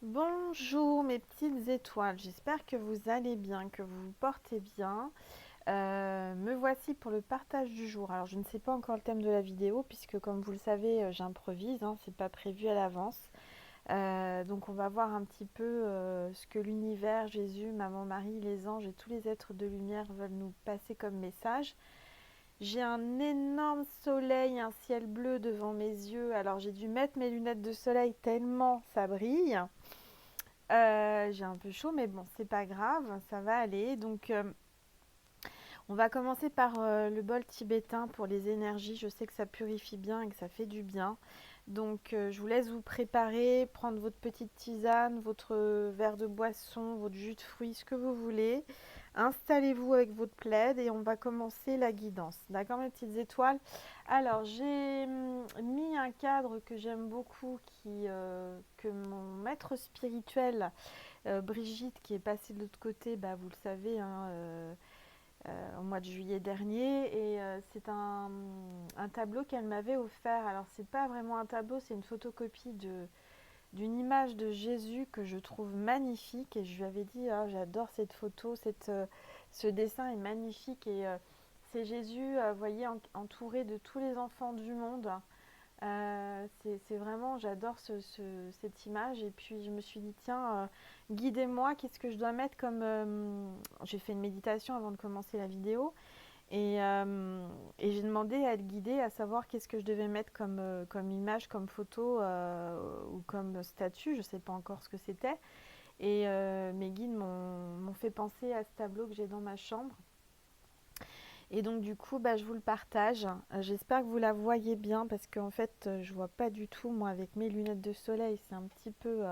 Bonjour mes petites étoiles, j'espère que vous allez bien, que vous vous portez bien. Me voici pour le partage du jour. Alors je ne sais pas encore le thème de la vidéo puisque comme vous le savez j'improvise, hein, c'est pas prévu à l'avance. Donc on va voir un petit peu ce que l'univers, Jésus, Maman Marie, les anges et tous les êtres de lumière veulent nous passer comme message. J'ai un énorme soleil, un ciel bleu devant mes yeux. Alors j'ai dû mettre mes lunettes de soleil tellement ça brille. J'ai un peu chaud, mais bon, c'est pas grave, ça va aller. Donc, on va commencer par le bol tibétain pour les énergies. Je sais que ça purifie bien et que ça fait du bien. Donc, je vous laisse vous préparer, prendre votre petite tisane, votre verre de boisson, votre jus de fruits, ce que vous voulez. Installez-vous avec votre plaid et on va commencer la guidance. D'accord, mes petites étoiles? Alors, j'ai mis un cadre que j'aime beaucoup, que mon maître spirituel Brigitte qui est passée de l'autre côté, bah, vous le savez, hein, au mois de juillet dernier. Et c'est un tableau qu'elle m'avait offert. Alors c'est pas vraiment un tableau, c'est une photocopie d'une image de Jésus que je trouve magnifique. Et je lui avais dit, ah, j'adore cette photo, ce dessin est magnifique. Et c'est Jésus, vous voyez, entouré de tous les enfants du monde. C'est vraiment, j'adore cette image. Et puis je me suis dit, tiens, guidez-moi, qu'est-ce que je dois mettre comme... j'ai fait une méditation avant de commencer la vidéo. Et j'ai demandé à être guidée, à savoir qu'est-ce que je devais mettre comme image, comme photo ou comme statut. Je ne sais pas encore ce que c'était. Et mes guides m'ont fait penser à ce tableau que j'ai dans ma chambre. Et donc du coup, bah, je vous le partage. J'espère que vous la voyez bien parce qu'en fait, je vois pas du tout moi avec mes lunettes de soleil. C'est un petit peu,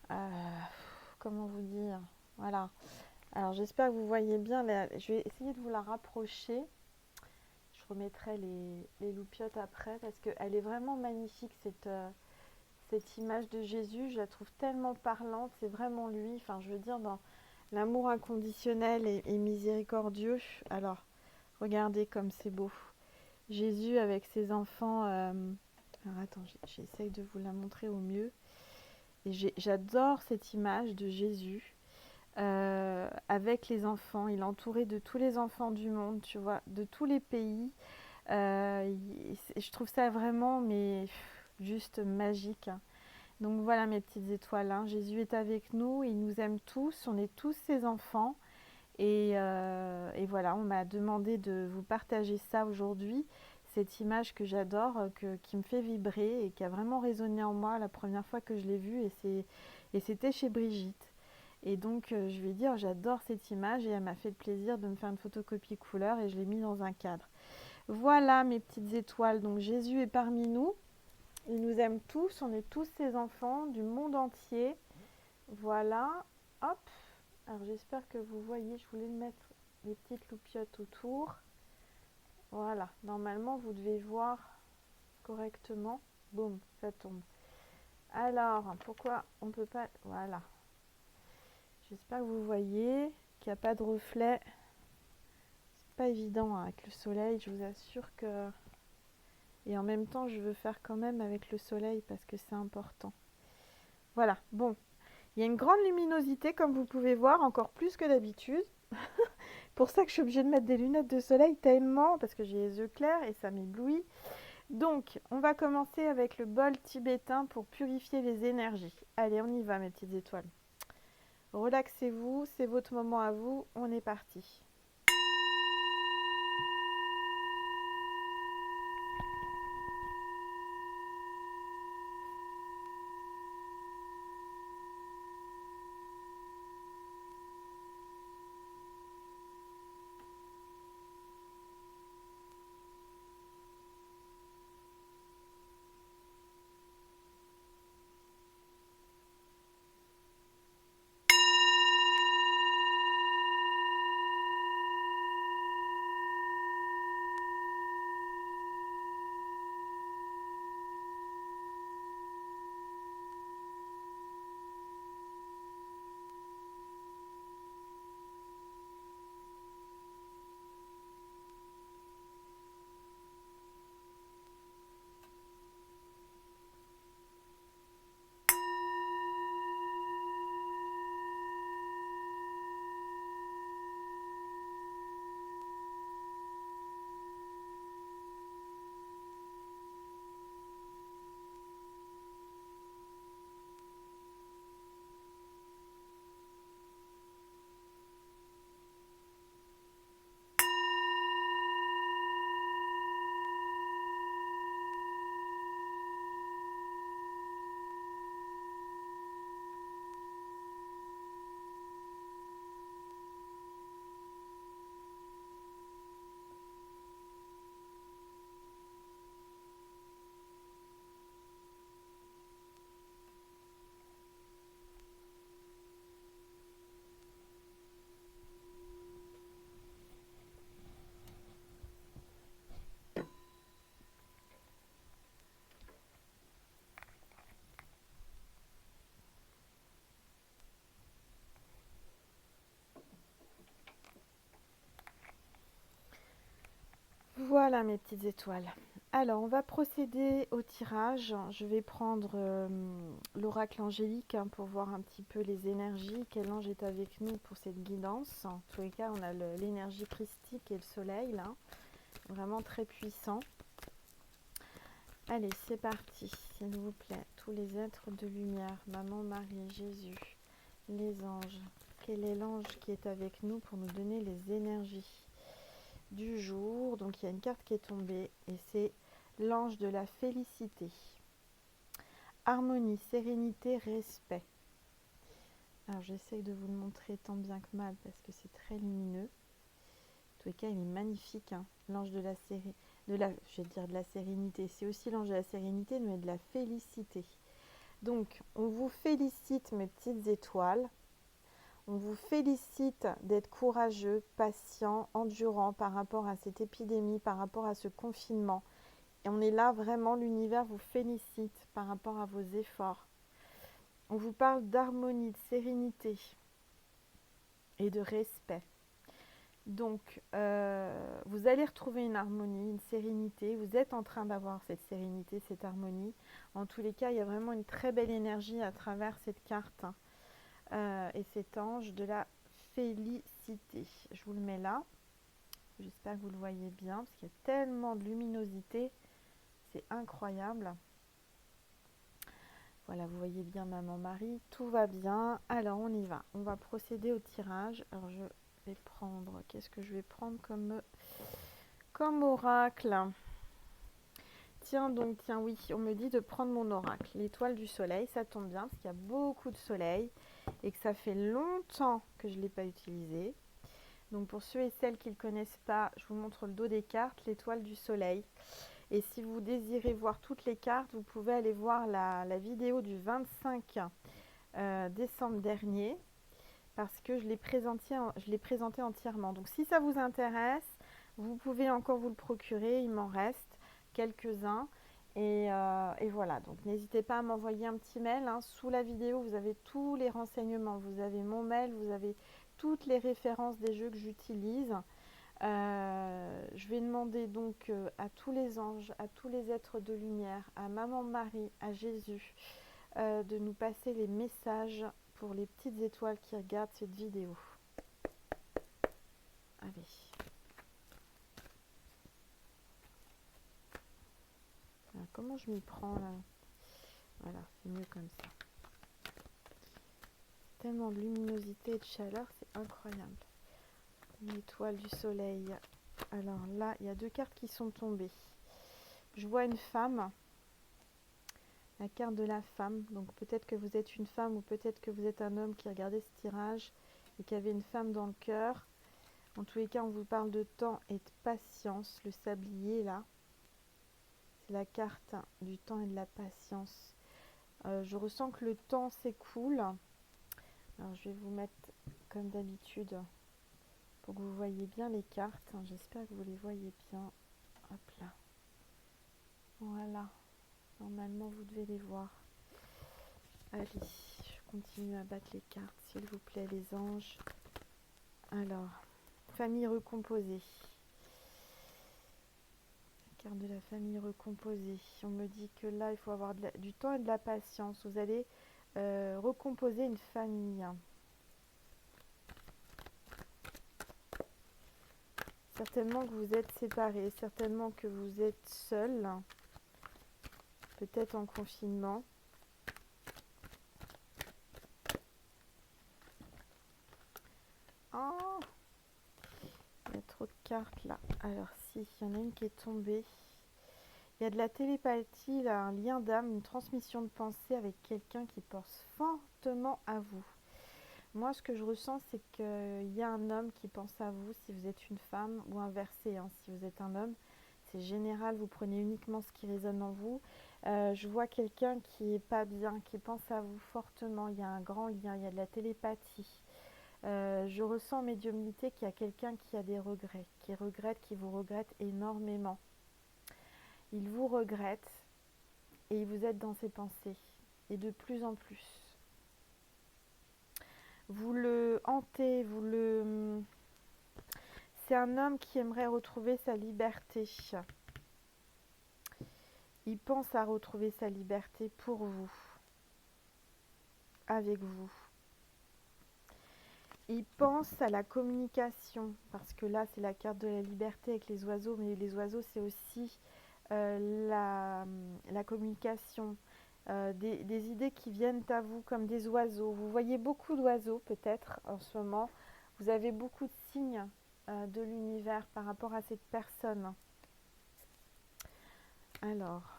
euh, comment vous dire, voilà. Alors j'espère que vous voyez bien. Je vais essayer de vous la rapprocher. Je remettrai les loupiottes après parce qu'elle est vraiment magnifique cette image de Jésus. Je la trouve tellement parlante. C'est vraiment lui. Enfin, je veux dire dans l'amour inconditionnel et miséricordieux. Alors regardez comme c'est beau. Jésus avec ses enfants. Alors attends, j'essaye de vous la montrer au mieux. Et j'adore cette image de Jésus avec les enfants. Il est entouré de tous les enfants du monde, tu vois, de tous les pays. Je trouve ça vraiment, mais juste magique. Donc voilà mes petites étoiles. Hein. Jésus est avec nous, il nous aime tous, on est tous ses enfants. Et voilà, on m'a demandé de vous partager ça aujourd'hui, cette image que j'adore, qui me fait vibrer et qui a vraiment résonné en moi la première fois que je l'ai vue, et c'était chez Brigitte. Et donc je lui ai dit, oh, j'adore cette image, et elle m'a fait le plaisir de me faire une photocopie couleur et je l'ai mis dans un cadre. Voilà mes petites étoiles, donc Jésus est parmi nous, il nous aime tous, on est tous ses enfants du monde entier. Voilà, hop, alors j'espère que vous voyez, je voulais mettre les petites loupiottes autour. Voilà, normalement vous devez voir correctement. Boum, ça tombe. Alors, pourquoi on peut pas... Voilà. J'espère que vous voyez qu'il n'y a pas de reflet. C'est pas évident hein, avec le soleil, je vous assure que... Et en même temps, je veux faire quand même avec le soleil parce que c'est important. Voilà, bon. Il y a une grande luminosité comme vous pouvez voir, encore plus que d'habitude. Pour ça que je suis obligée de mettre des lunettes de soleil tellement, parce que j'ai les yeux clairs et ça m'éblouit. Donc, on va commencer avec le bol tibétain pour purifier les énergies. Allez, on y va mes petites étoiles. Relaxez-vous, c'est votre moment à vous, on est parti. Voilà mes petites étoiles. Alors, on va procéder au tirage. Je vais prendre l'oracle angélique pour voir un petit peu les énergies. Quel ange est avec nous pour cette guidance? En tous les cas, on a l'énergie christique et le soleil là. Vraiment très puissant. Allez, c'est parti, s'il vous plaît. Tous les êtres de lumière, Maman Marie, Jésus, les anges. Quel est l'ange qui est avec nous pour nous donner les énergies du jour? Donc, il y a une carte qui est tombée et c'est l'ange de la félicité. Harmonie, sérénité, respect. Alors, j'essaye de vous le montrer tant bien que mal parce que c'est très lumineux. En tous les cas, il est magnifique, hein. L'ange de la je vais dire de la sérénité. C'est aussi l'ange de la sérénité, mais de la félicité. Donc, on vous félicite, mes petites étoiles. On vous félicite d'être courageux, patient, endurant par rapport à cette épidémie, par rapport à ce confinement. Et on est là, vraiment, l'univers vous félicite par rapport à vos efforts. On vous parle d'harmonie, de sérénité et de respect. Donc, vous allez retrouver une harmonie, une sérénité. Vous êtes en train d'avoir cette sérénité, cette harmonie. En tous les cas, il y a vraiment une très belle énergie à travers cette carte et cet ange de la félicité. Je vous le mets là. J'espère que vous le voyez bien parce qu'il y a tellement de luminosité. C'est incroyable. Voilà, vous voyez bien Maman Marie. Tout va bien. Alors, on y va. On va procéder au tirage. Alors, je vais prendre... Qu'est-ce que je vais prendre comme oracle? Tiens donc, tiens oui, on me dit de prendre mon oracle. L'étoile du soleil, ça tombe bien parce qu'il y a beaucoup de soleil et que ça fait longtemps que je ne l'ai pas utilisé. Donc, pour ceux et celles qui ne le connaissent pas, je vous montre le dos des cartes, l'étoile du soleil. Et si vous désirez voir toutes les cartes, vous pouvez aller voir la vidéo du 25 décembre dernier parce que je l'ai présenté entièrement. Donc si ça vous intéresse, vous pouvez encore vous le procurer, il m'en reste quelques-uns. Et voilà, donc n'hésitez pas à m'envoyer un petit mail. Hein. Sous la vidéo, vous avez tous les renseignements. Vous avez mon mail, vous avez toutes les références des jeux que j'utilise. Je vais demander donc à tous les anges, à tous les êtres de lumière, à Maman Marie, à Jésus, de nous passer les messages pour les petites étoiles qui regardent cette vidéo. Allez. Alors, comment je m'y prends là? Voilà, c'est mieux comme ça. Tellement de luminosité et de chaleur, c'est incroyable. L'étoile du soleil. Alors là, il y a deux cartes qui sont tombées. Je vois une femme. La carte de la femme. Donc peut-être que vous êtes une femme ou peut-être que vous êtes un homme qui regardait ce tirage et qui avait une femme dans le cœur. En tous les cas, on vous parle de temps et de patience. Le sablier là, c'est la carte du temps et de la patience. Je ressens que le temps s'écoule. Alors je vais vous mettre comme d'habitude pour que vous voyez bien les cartes. J'espère que vous les voyez bien. Hop là. Voilà. Normalement, vous devez les voir. Allez, je continue à battre les cartes, s'il vous plaît, les anges. Alors, famille recomposée. La carte de la famille recomposée. On me dit que là, il faut avoir du temps et de la patience. Vous allez recomposer une famille. Certainement que vous êtes séparés, certainement que vous êtes seuls, peut-être en confinement. Oh, il y a trop de cartes là. Alors si, il y en a une qui est tombée. Il y a de la télépathie, là, un lien d'âme, une transmission de pensée avec quelqu'un qui pense fortement à vous. Moi, ce que je ressens, c'est qu'il y a un homme qui pense à vous si vous êtes une femme ou inversé. Hein, si vous êtes un homme, c'est général, vous prenez uniquement ce qui résonne en vous. Je vois quelqu'un qui n'est pas bien, qui pense à vous fortement. Il y a un grand lien, il y a de la télépathie. Je ressens en médiumnité qu'il y a quelqu'un qui a des regrets, qui vous regrette énormément. Il vous regrette et vous êtes dans ses pensées. Et de plus en plus. Vous le hantez, C'est un homme qui aimerait retrouver sa liberté. Il pense à retrouver sa liberté pour vous, avec vous. Il pense à la communication, parce que là, c'est la carte de la liberté avec les oiseaux, mais les oiseaux, c'est aussi la communication, des idées qui viennent à vous comme des oiseaux. Vous voyez beaucoup d'oiseaux, peut-être, en ce moment. Vous avez beaucoup de signes de l'univers par rapport à cette personne. Alors,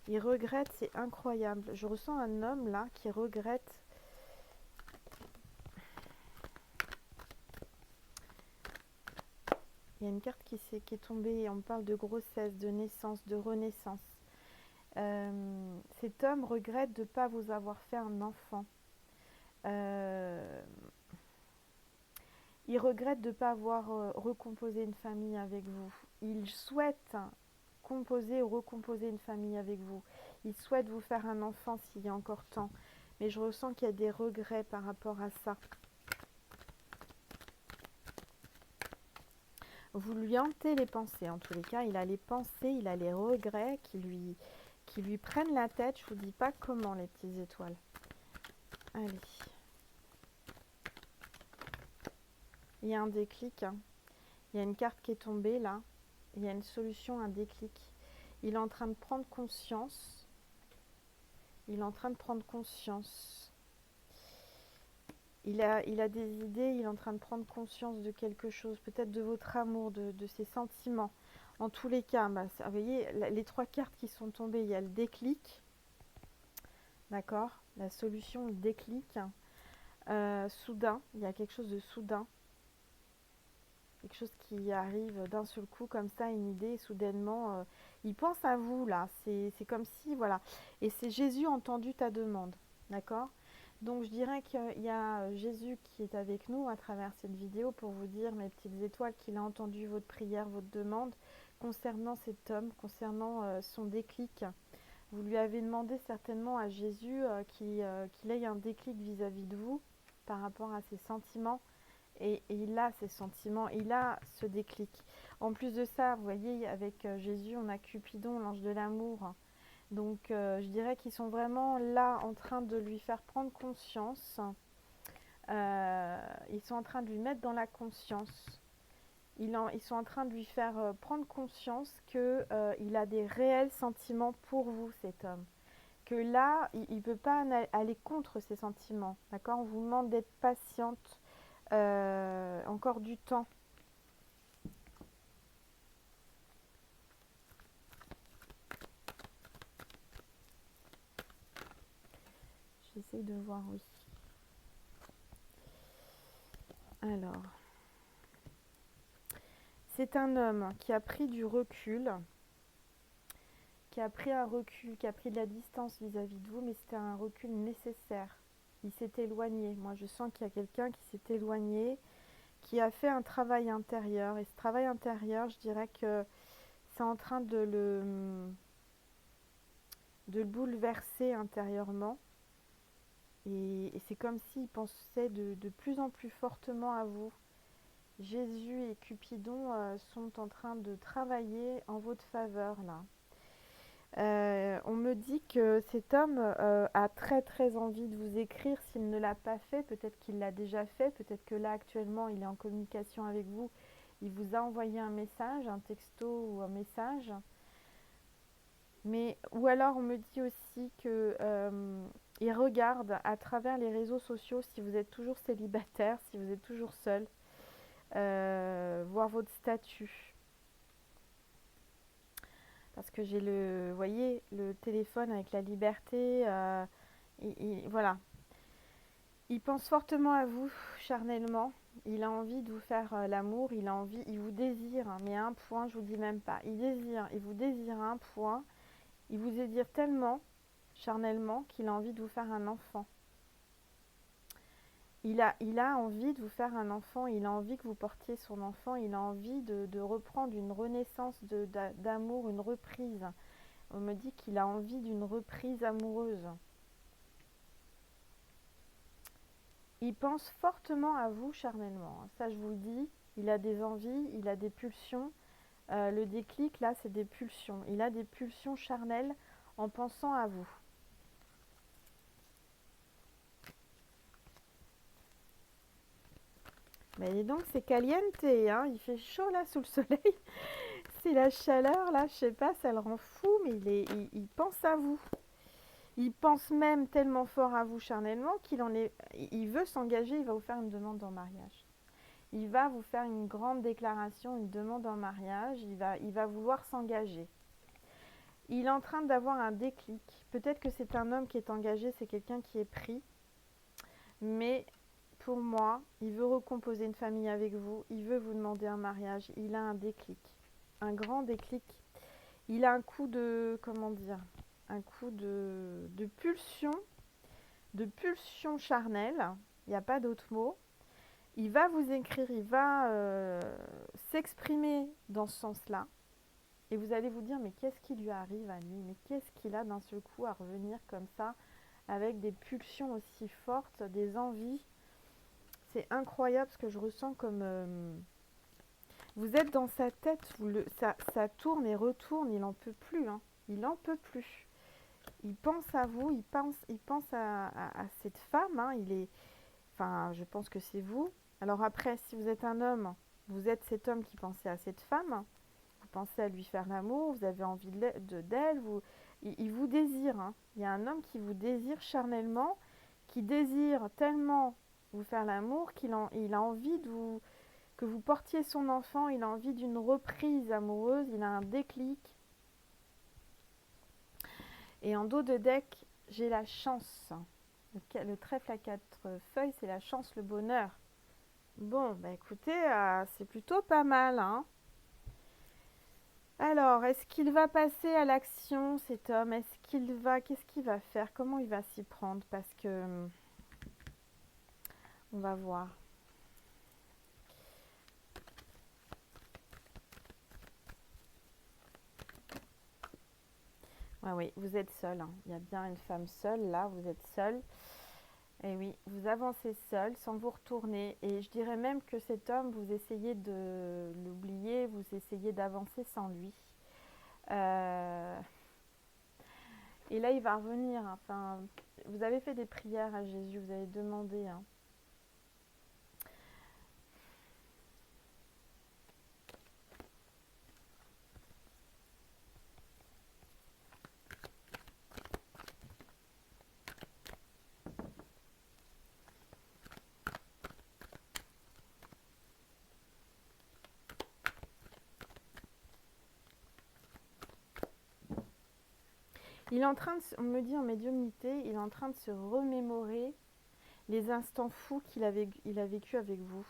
il regrette, c'est incroyable. Je ressens un homme, là, qui regrette. Il y a une carte qui est tombée, on parle de grossesse, de naissance, de renaissance. Cet homme regrette de ne pas vous avoir fait un enfant. Il regrette de ne pas avoir recomposé une famille avec vous. Il souhaite composer ou recomposer une famille avec vous. Il souhaite vous faire un enfant s'il y a encore temps. Mais je ressens qu'il y a des regrets par rapport à ça. Vous lui hantez les pensées. En tous les cas, il a les pensées, il a les regrets qui lui prennent la tête. Je vous dis pas comment, les petites étoiles. Allez. Il y a un déclic. Il y a une carte qui est tombée là. Il y a une solution, un déclic. Il est en train de prendre conscience. Il est en train de prendre conscience. Il a des idées, il est en train de prendre conscience de quelque chose, peut-être de votre amour, de ses sentiments. En tous les cas, vous voyez, les trois cartes qui sont tombées, il y a le déclic, d'accord? La solution, le déclic. Soudain, il y a quelque chose de soudain. Quelque chose qui arrive d'un seul coup, comme ça, une idée, soudainement. Il pense à vous, là. C'est comme si, voilà. Et c'est Jésus entendu ta demande, d'accord? Donc, je dirais qu'il y a Jésus qui est avec nous à travers cette vidéo pour vous dire, mes petites étoiles, qu'il a entendu votre prière, votre demande concernant cet homme, concernant son déclic. Vous lui avez demandé certainement à Jésus qu'il ait un déclic vis-à-vis de vous par rapport à ses sentiments. Et il a ces sentiments, il a ce déclic. En plus de ça, vous voyez, avec Jésus, on a Cupidon, l'ange de l'amour. Donc, je dirais qu'ils sont vraiment là en train de lui faire prendre conscience. Ils sont en train de lui mettre dans la conscience. Ils sont en train de lui faire prendre conscience qu'il a des réels sentiments pour vous, cet homme. Que là, il ne peut pas aller contre ses sentiments. D'accord? On vous demande d'être patiente. Encore du temps. J'essaie de voir, oui. Alors, c'est un homme qui a pris du recul, qui a pris un recul, qui a pris de la distance vis-à-vis de vous, mais c'était un recul nécessaire. Il s'est éloigné. Moi, je sens qu'il y a quelqu'un qui s'est éloigné, qui a fait un travail intérieur. Et ce travail intérieur, je dirais que c'est en train de le bouleverser intérieurement. Et c'est comme s'il pensait de plus en plus fortement à vous. Jésus et Cupidon sont en train de travailler en votre faveur là. On me dit que cet homme a très très envie de vous écrire. S'il ne l'a pas fait, peut-être qu'il l'a déjà fait, peut-être que là actuellement il est en communication avec vous. Il vous a envoyé un message, un texto ou un message. Mais, ou alors on me dit aussi que il regarde à travers les réseaux sociaux si vous êtes toujours célibataire, si vous êtes toujours seul, voir votre statut. Parce que j'ai vous voyez, le téléphone avec la liberté, voilà. Il pense fortement à vous, charnellement. Il a envie de vous faire l'amour, il a envie, il vous désire, hein, mais à un point, je vous dis même pas. Il vous désire à un point, il vous désire tellement, charnellement, qu'il a envie de vous faire un enfant. Il a envie de vous faire un enfant, il a envie que vous portiez son enfant, il a envie de reprendre une renaissance d'amour, une reprise. On me dit qu'il a envie d'une reprise amoureuse. Il pense fortement à vous charnellement, ça je vous le dis. Il a des envies, il a des pulsions. Le déclic, là, c'est des pulsions. Il a des pulsions charnelles en pensant à vous. Mais dis donc, c'est caliente, hein. Il fait chaud, là, sous le soleil. C'est la chaleur, là, je sais pas, ça le rend fou, mais il pense à vous. Il pense même tellement fort à vous charnellement il veut s'engager, il va vous faire une demande en mariage. Il va vous faire une grande déclaration, une demande en mariage, il va vouloir s'engager. Il est en train d'avoir un déclic. Peut-être que c'est un homme qui est engagé, c'est quelqu'un qui est pris. Mais pour moi, il veut recomposer une famille avec vous, il veut vous demander un mariage, il a un déclic, un grand déclic. Il a un coup de, comment dire, un coup de pulsion charnelle, il n'y a pas d'autre mot. Il va vous écrire, il va s'exprimer dans ce sens-là. Et vous allez vous dire, mais qu'est-ce qui lui arrive à lui? Mais qu'est-ce qu'il a d'un seul coup à revenir comme ça, avec des pulsions aussi fortes, des envies? C'est incroyable ce que je ressens comme... vous êtes dans sa tête, ça tourne et retourne, il n'en peut plus. Hein. Il n'en peut plus. Il pense à vous, il pense à cette femme. Hein. Enfin, je pense que c'est vous. Alors après, si vous êtes un homme, vous êtes cet homme qui pensait à cette femme. Vous pensez à lui faire l'amour, vous avez envie d'elle, il vous désire. Hein. Il y a un homme qui vous désire charnellement, qui désire tellement vous faire l'amour il a envie que vous portiez son enfant, il a envie d'une reprise amoureuse, il a un déclic. Et en dos de deck, j'ai la chance. Le trèfle à 4 feuilles, c'est la chance, le bonheur. Bon, bah écoutez, c'est plutôt pas mal, hein. Alors, est-ce qu'il va passer à l'action, cet homme? Qu'est-ce qu'il va faire? Comment il va s'y prendre? Parce que, on va voir. Ah oui, vous êtes seul. Hein. Il y a bien une femme seule, là, vous êtes seul. Et oui, vous avancez seul, sans vous retourner. Et je dirais même que cet homme, vous essayez de l'oublier, vous essayez d'avancer sans lui. Et là, il va revenir. Hein. Enfin, vous avez fait des prières à Jésus, vous avez demandé. Hein. Il est en train de, on me dit en médiumnité, il est en train de se remémorer les instants fous il a vécu avec vous.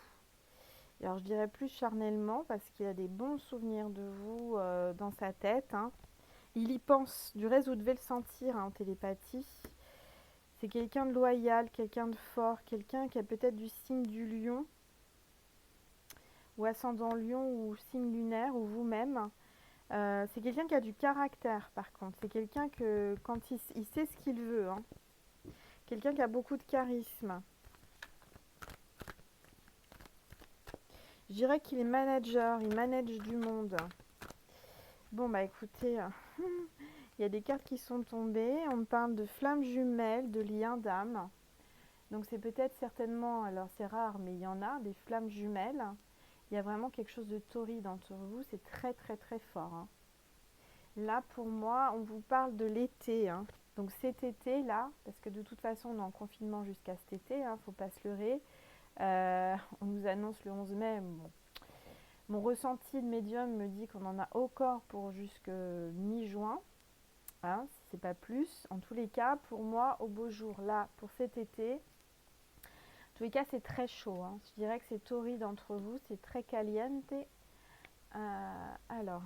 Et alors je dirais plus charnellement parce qu'il a des bons souvenirs de vous dans sa tête. Hein. Il y pense, du reste vous devez le sentir hein, en télépathie. C'est quelqu'un de loyal, quelqu'un de fort, quelqu'un qui a peut-être du signe du lion, ou ascendant lion, ou signe lunaire, ou vous-même. C'est quelqu'un qui a du caractère par contre. C'est quelqu'un que quand il sait ce qu'il veut. Hein. Quelqu'un qui a beaucoup de charisme. Je dirais qu'il est manager, il manage du monde. Bon bah écoutez, il y a des cartes qui sont tombées. On me parle de flammes jumelles, de liens d'âme. Donc c'est peut-être certainement, alors c'est rare, mais il y en a, des flammes jumelles. Il y a vraiment quelque chose de torride entre vous, c'est très très très fort. Hein. Là pour moi, on vous parle de l'été. Hein. Donc cet été là, parce que de toute façon on est en confinement jusqu'à cet été, hein, faut pas se leurrer. On nous annonce le 11 mai. Bon. Mon ressenti de médium me dit qu'on en a encore pour jusque mi-juin. Hein, si c'est pas plus. En tous les cas, pour moi, au beau jour, là, pour cet été, en tous les cas, c'est très chaud. Hein. Je dirais que c'est torride entre vous, c'est très caliente. Alors,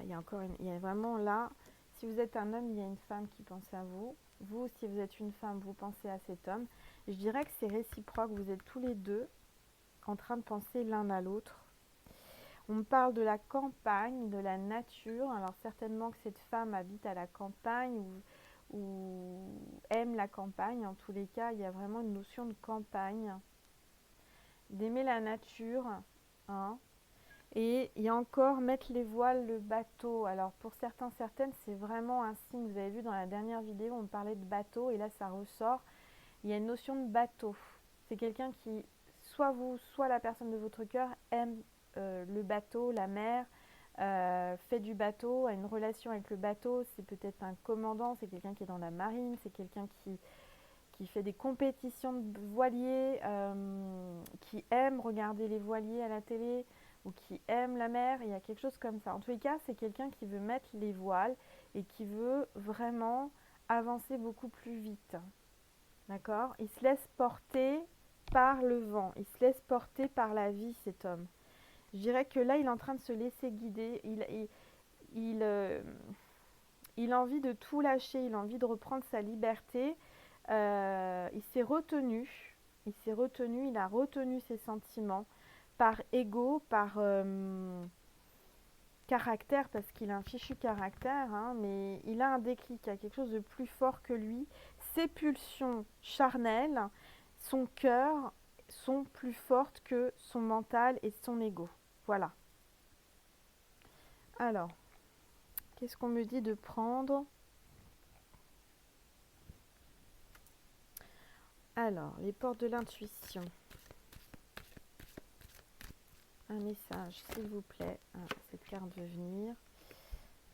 il y a encore il y a vraiment là, si vous êtes un homme, il y a une femme qui pense à vous. Vous, si vous êtes une femme, vous pensez à cet homme. Je dirais que c'est réciproque, vous êtes tous les deux en train de penser l'un à l'autre. On me parle de la campagne, de la nature. Alors certainement que cette femme habite à la campagne ou aime la campagne. En tous les cas, il y a vraiment une notion de campagne, d'aimer la nature, hein. Et il y a encore mettre les voiles, le bateau. Alors pour certains, certaines, c'est vraiment un signe. Vous avez vu dans la dernière vidéo, on parlait de bateau et là ça ressort. Il y a une notion de bateau. C'est quelqu'un qui, soit vous, soit la personne de votre cœur, aime le bateau, la mer, fait du bateau, a une relation avec le bateau. C'est peut-être un commandant, c'est quelqu'un qui est dans la marine, c'est quelqu'un qui fait des compétitions de voiliers, qui aime regarder les voiliers à la télé ou qui aime la mer. Il y a quelque chose comme ça. En tous les cas, c'est quelqu'un qui veut mettre les voiles et qui veut vraiment avancer beaucoup plus vite. D'accord? Il se laisse porter par le vent. Il se laisse porter par la vie, cet homme. Je dirais que là, il est en train de se laisser guider. Il a envie de tout lâcher. Il a envie de reprendre sa liberté. Il s'est retenu. Il a retenu ses sentiments par ego, par caractère, parce qu'il a un fichu caractère, hein, mais il a un déclic, il y a quelque chose de plus fort que lui. Ses pulsions charnelles, son cœur sont plus fortes que son mental et son ego. Voilà. Alors, qu'est-ce qu'on me dit de prendre? Alors, les portes de l'intuition. Un message, s'il vous plaît. Ah, cette carte veut venir.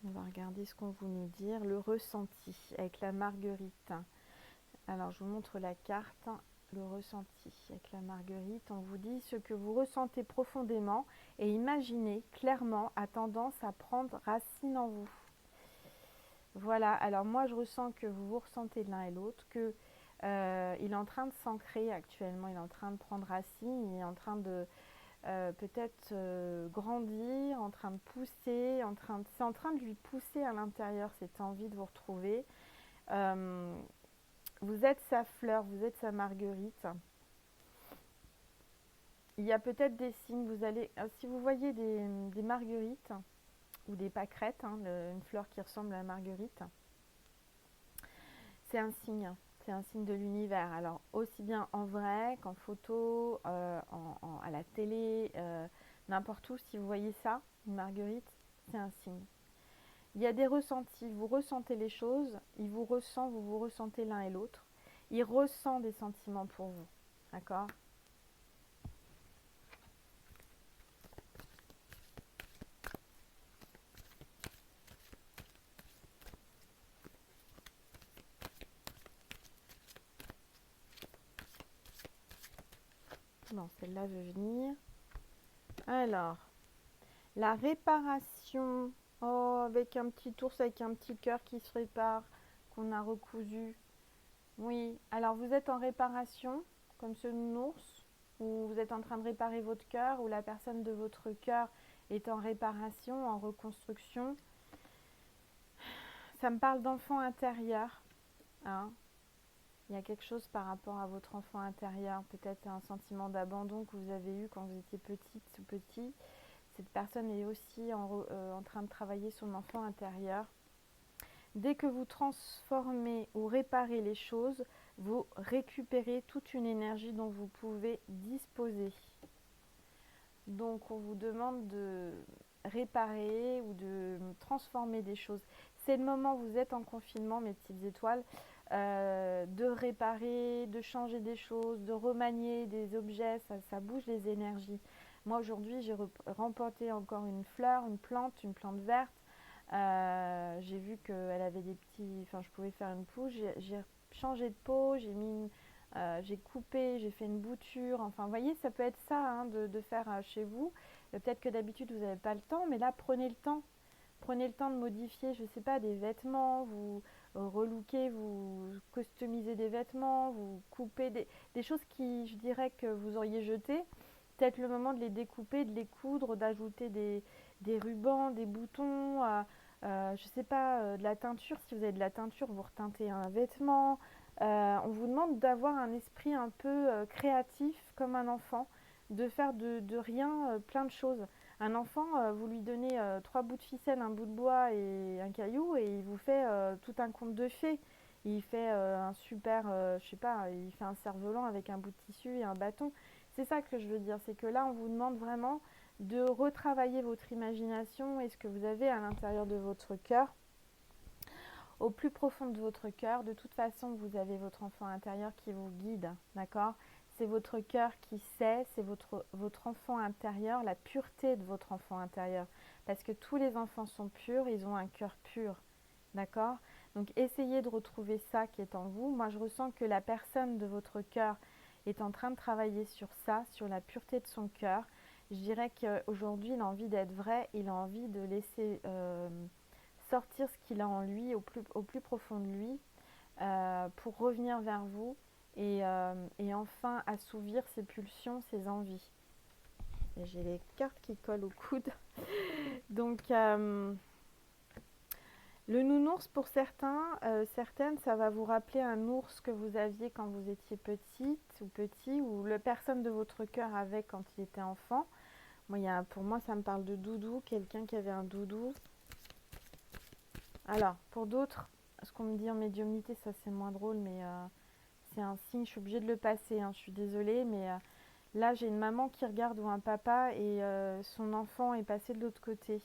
On va regarder ce qu'on veut nous dire. Le ressenti avec la marguerite. Alors, je vous montre la carte. Le ressenti avec la marguerite. On vous dit ce que vous ressentez profondément et imaginez clairement a tendance à prendre racine en vous. Voilà. Alors, moi, je ressens que vous vous ressentez l'un et l'autre, que il est en train de s'ancrer actuellement. Il est en train de prendre racine. Il est en train de peut-être grandir, en train de pousser, c'est en train de lui pousser à l'intérieur cette envie de vous retrouver. Vous êtes sa fleur, vous êtes sa marguerite. Il y a peut-être des signes, vous allez, si vous voyez des marguerites ou des pâquerettes, hein, une fleur qui ressemble à la marguerite, c'est un signe. C'est un signe de l'univers. Alors, aussi bien en vrai qu'en photo, à la télé, n'importe où, si vous voyez ça, une marguerite, c'est un signe. Il y a des ressentis. Vous ressentez les choses, il vous ressent, vous vous ressentez l'un et l'autre. Il ressent des sentiments pour vous. D'accord? Non, celle-là veut venir. Alors, la réparation. Oh, avec un petit ours, avec un petit cœur qui se répare, qu'on a recousu. Oui, alors vous êtes en réparation, comme ce nounours, ou vous êtes en train de réparer votre cœur, ou la personne de votre cœur est en réparation, en reconstruction. Ça me parle d'enfant intérieur, hein. Il y a quelque chose par rapport à votre enfant intérieur, peut-être un sentiment d'abandon que vous avez eu quand vous étiez petite ou petit. Cette personne est aussi en train de travailler son enfant intérieur. Dès que vous transformez ou réparez les choses, vous récupérez toute une énergie dont vous pouvez disposer. Donc on vous demande de réparer ou de transformer des choses. C'est le moment où vous êtes en confinement, mes petites étoiles, de réparer, de changer des choses, de remanier des objets, ça bouge les énergies. Moi aujourd'hui j'ai remporté encore une fleur, une plante verte. J'ai vu qu'elle avait des petits, enfin je pouvais faire une pousse, j'ai changé de pot, j'ai coupé, j'ai fait une bouture, enfin vous voyez ça peut être ça, hein, de faire chez vous. Peut-être que d'habitude vous n'avez pas le temps, mais là prenez le temps de modifier, je ne sais pas, des vêtements, vous relookez, vous customisez des vêtements, vous coupez des choses qui, je dirais, que vous auriez jetées. Peut-être le moment de les découper, de les coudre, d'ajouter des rubans, des boutons, je ne sais pas, de la teinture. Si vous avez de la teinture, vous reteintez un vêtement. On vous demande d'avoir un esprit un peu créatif comme un enfant, de faire de rien plein de choses. Un enfant, vous lui donnez 3 bouts de ficelle, un bout de bois et un caillou et il vous fait tout un conte de fées. Il fait un super, je sais pas, il fait un cerf-volant avec un bout de tissu et un bâton. C'est ça que je veux dire, c'est que là, on vous demande vraiment de retravailler votre imagination et ce que vous avez à l'intérieur de votre cœur, au plus profond de votre cœur. De toute façon, vous avez votre enfant intérieur qui vous guide, d'accord? C'est votre cœur qui sait, c'est votre enfant intérieur, la pureté de votre enfant intérieur. Parce que tous les enfants sont purs, ils ont un cœur pur, d'accord? Donc essayez de retrouver ça qui est en vous. Moi, je ressens que la personne de votre cœur est en train de travailler sur ça, sur la pureté de son cœur. Je dirais qu'aujourd'hui, il a envie d'être vrai, il a envie de laisser sortir ce qu'il a en lui, au plus profond de lui, pour revenir vers vous et enfin assouvir ses pulsions, ses envies. Et j'ai les cartes qui collent au coude. Donc, le nounours, pour certains, certaines, ça va vous rappeler un ours que vous aviez quand vous étiez petite ou petit, ou la personne de votre cœur avait quand il était enfant. Moi, pour moi, ça me parle de doudou, quelqu'un qui avait un doudou. Alors, pour d'autres, ce qu'on me dit en médiumnité, ça c'est moins drôle, mais c'est un signe, je suis obligée de le passer, hein, je suis désolée, mais là j'ai une maman qui regarde ou un papa et son enfant est passé de l'autre côté.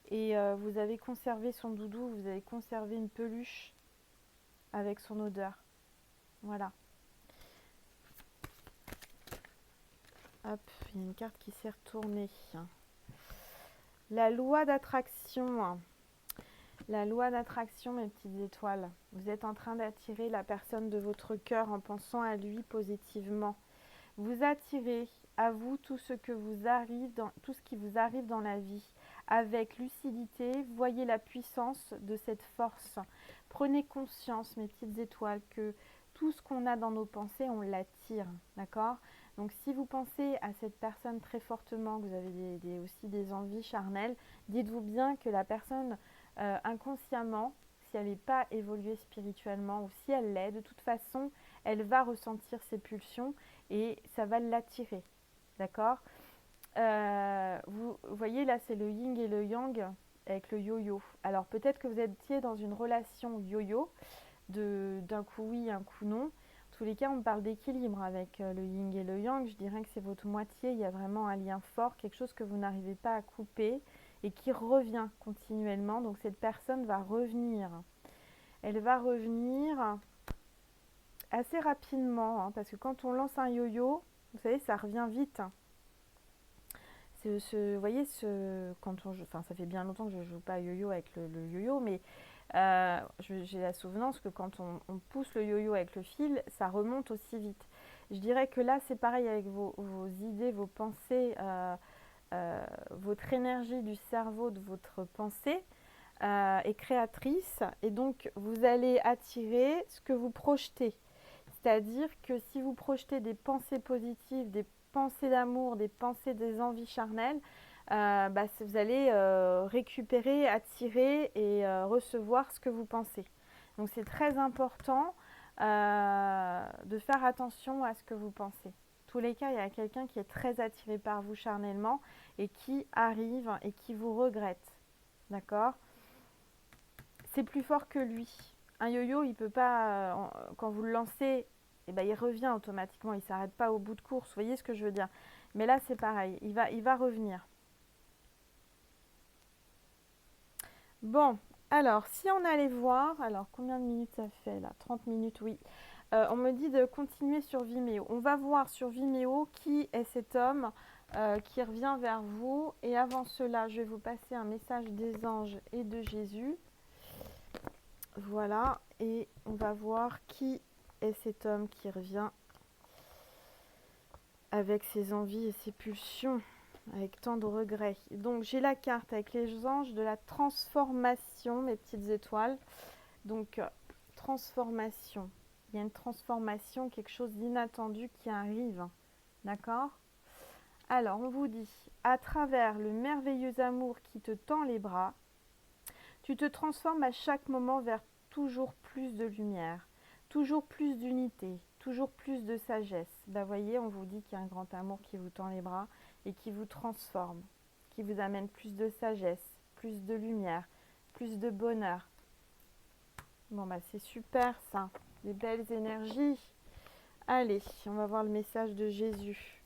Et vous avez conservé son doudou, vous avez conservé une peluche avec son odeur. Voilà. Hop, il y a une carte qui s'est retournée. La loi d'attraction. La loi d'attraction, mes petites étoiles. Vous êtes en train d'attirer la personne de votre cœur en pensant à lui positivement. Vous attirez à vous tout ce qui vous arrive dans la vie. Avec lucidité, voyez la puissance de cette force. Prenez conscience, mes petites étoiles, que tout ce qu'on a dans nos pensées, on l'attire. D'accord? Donc si vous pensez à cette personne très fortement, que vous avez aussi des envies charnelles, dites-vous bien que la personne inconsciemment, si elle n'est pas évoluée spirituellement ou si elle l'est, de toute façon, elle va ressentir ses pulsions et ça va l'attirer. D'accord? Vous voyez là, c'est le yin et le yang avec le yo-yo. Alors peut-être que vous étiez dans une relation yo-yo, d'un coup oui, un coup non. En tous les cas, on parle d'équilibre avec le yin et le yang. Je dirais que c'est votre moitié. Il y a vraiment un lien fort, quelque chose que vous n'arrivez pas à couper et qui revient continuellement. Donc cette personne va revenir. Elle va revenir assez rapidement, hein, parce que quand on lance un yo-yo, vous savez, ça revient vite. Vous voyez, quand on joue, enfin, ça fait bien longtemps que je ne joue pas à yo-yo avec le yo-yo, mais j'ai la souvenance que quand on pousse le yo-yo avec le fil, ça remonte aussi vite. Je dirais que là, c'est pareil avec vos idées, vos pensées, votre énergie du cerveau, de votre pensée est créatrice. Et donc, vous allez attirer ce que vous projetez. C'est-à-dire que si vous projetez des pensées positives, des pensées d'amour, des pensées des envies charnelles, vous allez récupérer, attirer et recevoir ce que vous pensez. Donc c'est très important de faire attention à ce que vous pensez. En tous les cas, il y a quelqu'un qui est très attiré par vous charnellement et qui arrive et qui vous regrette. D'accord? C'est plus fort que lui. Un yo-yo, il peut pas, quand vous le lancez, eh ben, il revient automatiquement, il ne s'arrête pas au bout de course. Vous voyez ce que je veux dire? Mais là, c'est pareil, il va revenir. Bon, alors, si on allait voir, alors combien de minutes ça fait là? 30 minutes, oui. On me dit de continuer sur Vimeo. On va voir sur Vimeo qui est cet homme qui revient vers vous. Et avant cela, je vais vous passer un message des anges et de Jésus. Voilà, et on va voir qui est cet homme qui revient avec ses envies et ses pulsions, avec tant de regrets. Donc j'ai la carte avec les anges de la transformation, mes petites étoiles. Donc transformation, il y a une transformation, quelque chose d'inattendu qui arrive, d'accord? Alors on vous dit, à travers le merveilleux amour qui te tend les bras, tu te transformes à chaque moment vers toujours plus de lumière, toujours plus d'unité, toujours plus de sagesse. Voyez, on vous dit qu'il y a un grand amour qui vous tend les bras et qui vous transforme qui vous amène plus de sagesse, plus de lumière, plus de bonheur. Bon, bah c'est super ça, des belles énergies. Allez, on va voir le message de Jésus.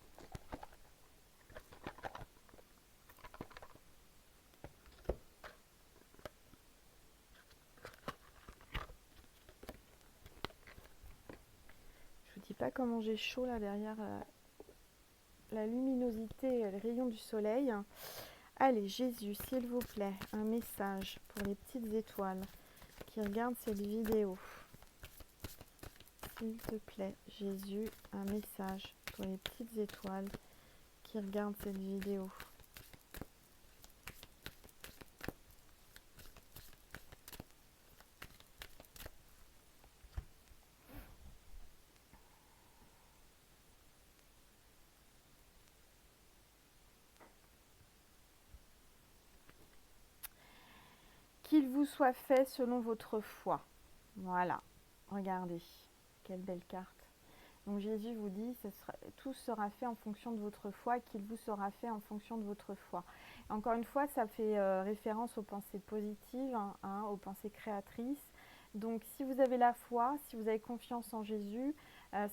Je vous dis pas comment j'ai chaud là derrière la luminosité, les rayons du soleil. Allez, Jésus, s'il vous plaît, un message pour les petites étoiles qui regardent cette vidéo. S'il te plaît, Jésus, un message pour les petites étoiles qui regardent cette vidéo. Qu'il vous soit fait selon votre foi. Voilà, regardez, quelle belle carte. Donc Jésus vous dit, tout sera fait en fonction de votre foi, qu'il vous sera fait en fonction de votre foi. Encore une fois, ça fait référence aux pensées positives, aux pensées créatrices. Donc si vous avez la foi, si vous avez confiance en Jésus,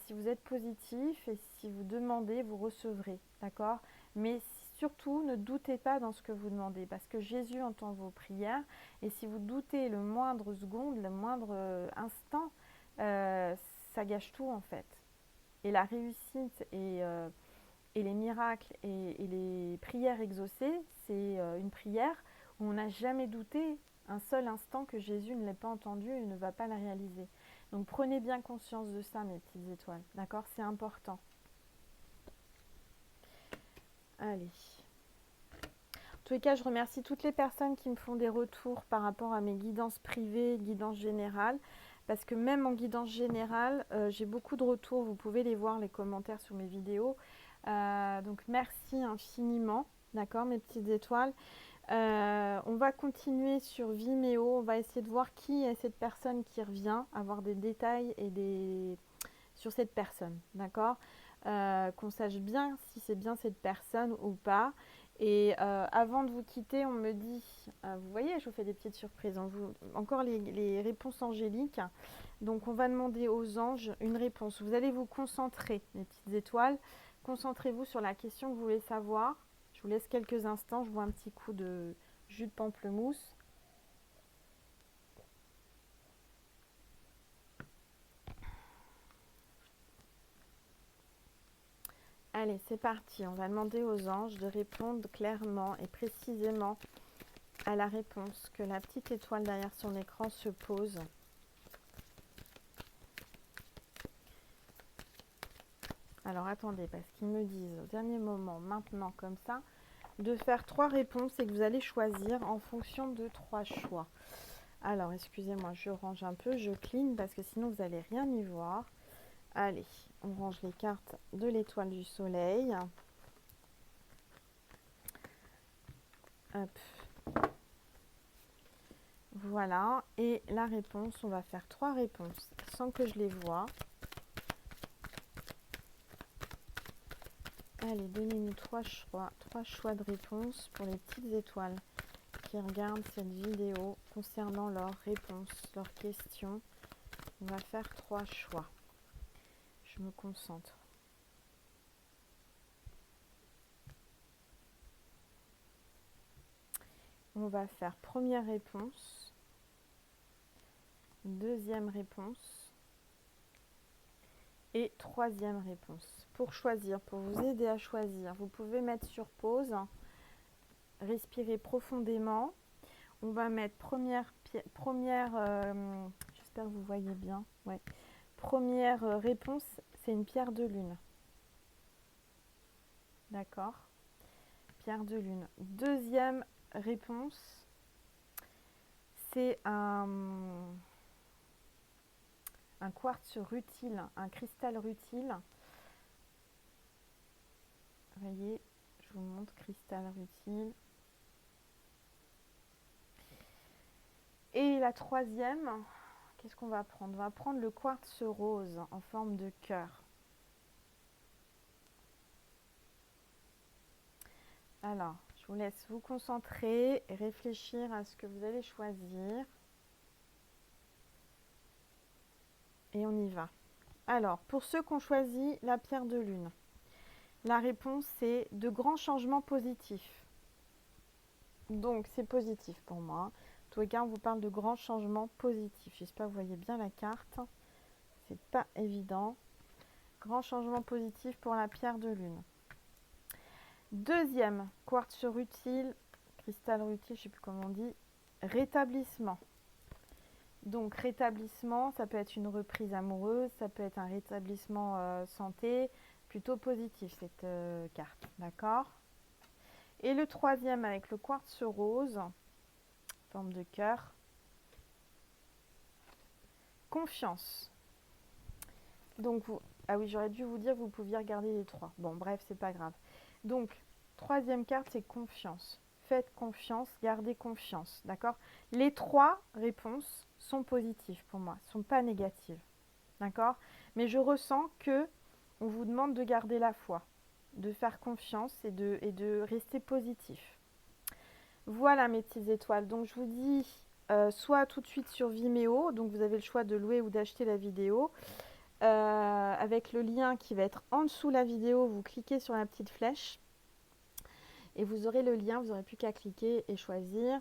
si vous êtes positif et si vous demandez, vous recevrez, d'accord? Mais surtout, ne doutez pas dans ce que vous demandez, parce que Jésus entend vos prières. Et si vous doutez le moindre seconde, le moindre instant, ça gâche tout en fait. Et la réussite et les miracles et les prières exaucées, c'est une prière où on n'a jamais douté un seul instant que Jésus ne l'ait pas entendu et ne va pas la réaliser. Donc prenez bien conscience de ça, mes petites étoiles. D'accord? C'est important. Allez. En tous les cas, je remercie toutes les personnes qui me font des retours par rapport à mes guidances privées, guidances générales. Parce que même en guidance générale, j'ai beaucoup de retours. Vous pouvez les voir, les commentaires sur mes vidéos. Donc merci infiniment. D'accord, mes petites étoiles. On va continuer sur Vimeo. On va essayer de voir qui est cette personne qui revient, avoir des détails sur cette personne. D'accord, qu'on sache bien si c'est bien cette personne ou pas. Et avant de vous quitter, on me dit, vous voyez, je vous fais des petites surprises, encore les réponses angéliques. Donc on va demander aux anges une réponse. Vous allez vous concentrer, mes petites étoiles. Concentrez-vous sur la question que vous voulez savoir. Je vous laisse quelques instants, je bois un petit coup de jus de pamplemousse. Allez, c'est parti. On va demander aux anges de répondre clairement et précisément à la réponse que la petite étoile derrière son écran se pose. Alors attendez, parce qu'ils me disent au dernier moment, maintenant comme ça, de faire 3 réponses et que vous allez choisir en fonction de 3 choix. Alors excusez-moi, je range un peu, je clean parce que sinon vous n'allez rien y voir. Allez, on range les cartes de l'étoile du soleil. Hop. Voilà, et la réponse, on va faire 3 réponses sans que je les voie. Allez, donnez-nous 3 choix de réponse pour les petites étoiles qui regardent cette vidéo concernant leurs réponses, leurs questions. On va faire 3 choix. Je me concentre. On va faire première réponse, deuxième réponse et troisième réponse. Pour choisir, pour vous aider à choisir, vous pouvez mettre sur pause, respirer profondément. On va mettre première j'espère que vous voyez bien. Ouais. Première réponse, c'est une pierre de lune. D'accord? Pierre de lune. Deuxième réponse, c'est un quartz rutile, un cristal rutile. Vous voyez, je vous montre cristal rutile. Et la troisième, qu'est-ce qu'on va prendre? On va prendre le quartz rose en forme de cœur. Alors, Je vous laisse vous concentrer et réfléchir à ce que vous allez choisir. Et on y va. Alors, pour ceux qui ont choisi la pierre de lune, la réponse c'est de grands changements positifs. Donc, c'est positif pour moi. En tous les cas, on vous parle de grands changements positifs. J'espère que vous voyez bien la carte. C'est pas évident. Grand changement positif pour la pierre de lune. Deuxième, quartz rutile, cristal rutile, je ne sais plus comment on dit, rétablissement. Donc rétablissement, ça peut être une reprise amoureuse, ça peut être un rétablissement santé, plutôt positif cette carte, d'accord? Et le troisième avec le quartz rose, forme de cœur, confiance. Donc ah oui, j'aurais dû vous dire que vous pouviez regarder les trois. Bon, bref, c'est pas grave. Donc, troisième carte, c'est confiance. Faites confiance, gardez confiance, d'accord? Les trois réponses sont positives pour moi, ne sont pas négatives, d'accord? Mais je ressens que on vous demande de garder la foi, de faire confiance et de rester positif. Voilà mes petites étoiles. Donc, je vous dis soit tout de suite sur Vimeo, donc vous avez le choix de louer ou d'acheter la vidéo. Avec le lien qui va être en dessous de la vidéo, vous cliquez sur la petite flèche et vous aurez le lien, vous n'aurez plus qu'à cliquer et choisir.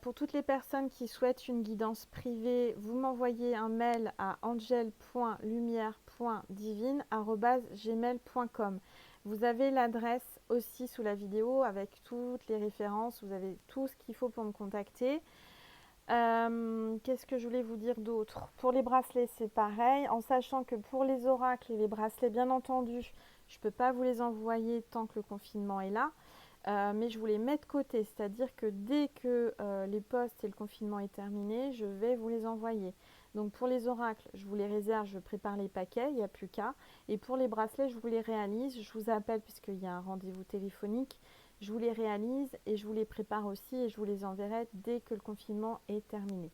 Pour toutes les personnes qui souhaitent une guidance privée, vous m'envoyez un mail à angel.lumière.divine@gmail.com. Vous avez l'adresse aussi sous la vidéo avec toutes les références, vous avez tout ce qu'il faut pour me contacter. Qu'est-ce que je voulais vous dire d'autre? Pour les bracelets, c'est pareil, en sachant que pour les oracles et les bracelets, bien entendu, je ne peux pas vous les envoyer tant que le confinement est là. Mais je vous les mets de côté, c'est-à-dire que dès que les postes et le confinement est terminé, je vais vous les envoyer. Donc pour les oracles, je vous les réserve, je prépare les paquets, il n'y a plus qu'à. Et pour les bracelets, je vous les réalise, je vous appelle puisqu'il y a un rendez-vous téléphonique. Je vous les réalise et je vous les prépare aussi et je vous les enverrai dès que le confinement est terminé.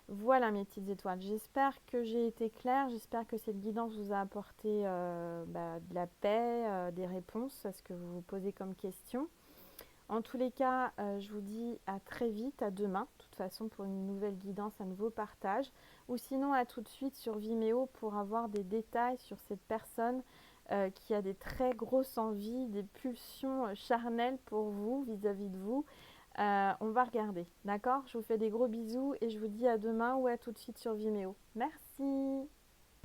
Voilà mes petites étoiles, j'espère que j'ai été claire, j'espère que cette guidance vous a apporté de la paix, des réponses à ce que vous vous posez comme question. En tous les cas, je vous dis à très vite, à demain, de toute façon pour une nouvelle guidance, un nouveau partage, ou sinon à tout de suite sur Vimeo pour avoir des détails sur cette personne qui a des très grosses envies, des pulsions charnelles pour vous, vis-à-vis de vous. On va regarder, d'accord? Je vous fais des gros bisous et je vous dis à demain ou à tout de suite sur Vimeo. Merci!